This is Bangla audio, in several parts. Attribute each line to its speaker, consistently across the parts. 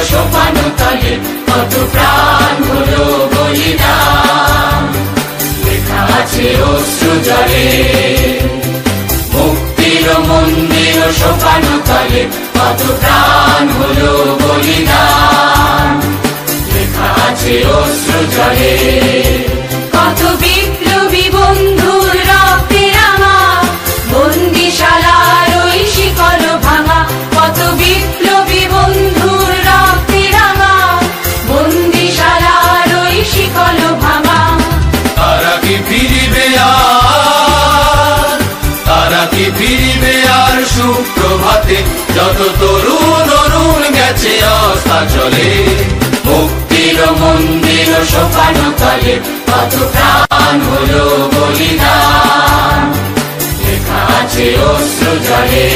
Speaker 1: সোপানো তলে কত প্রাণ হলো বলিদান, লেখা আছে অশ্রু জলে। মুক্তির মন্দির সোপানো তলে কত প্রাণ হলো বলিদান, লেখা আছে অশ্রু জলে। কত বিপ্লবী বন্ধুর রক্তে রাঙা বন্দিশালার ওই শিকল ভাঙা, কত বিপ্লবী বন্ধুর রক্তে রাঙা বন্দিশালার ওই শিকল ভাঙা।
Speaker 2: তারা কি ফিরিবে আর, তারা কি ফিরিবে আর সুপ্রভাতে, যত তরুণ অরুণ গেছে অস্তাচলে। মুক্তির মন্দির সোপানো তলে কত প্রাণ হলো বলিদান, লেখা আছে অশ্রু জলে।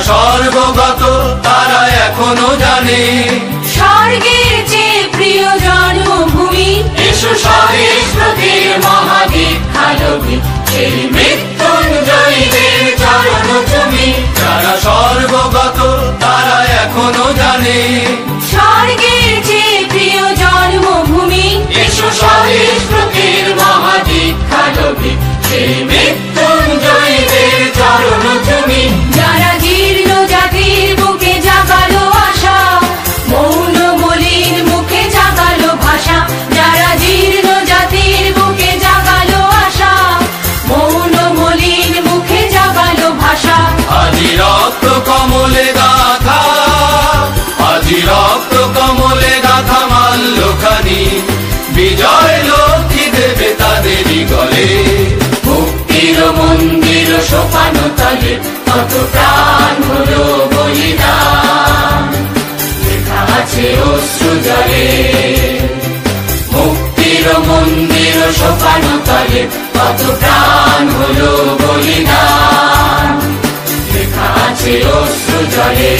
Speaker 2: স্বর্গগত তারা এখনো জানে
Speaker 1: স্বর্গের চেয়ে প্রিয় জন্মভূমি, এসো স্বদেশ প্রতির মহাদীক্ষালোভী, সেই মৃত্যুঞ্জয়ীদের চরণ তুমি।
Speaker 2: যারা স্বর্গগত তারা এখনো জানে
Speaker 1: স্বর্গের চেয়ে প্রিয় জন্মভূমি, এসো স্বদেশ প্রতির মহাদীক্ষালোভী, সেই মৃত্যুঞ্জয়ীদের চরণ তুমি। যারা জীর্ণ জাতির বুকে জাগালো আশা, মৌন মলিন মুখে জাগালো ভাষা, যারা জীর্ণ জাতির বুকে জাগালো আশা, মৌন মলিন মুখে জাগালো ভাষা।
Speaker 2: আজি রক্ত কমলে গাথা, আজি রক্ত কমলে গাথা মাল্যখানি, বিজয় লক্ষ্মী দেবে তাদেরই গলে। মুক্তির মন্দির সোপানো তলে কত প্রাণ হলো বলিদান, লেখা আছে অশ্রু জলে। মুক্তির মন্দির সোপানো তলে কত প্রাণ হলো বলিদান, লেখা আছে অশ্রু জলে।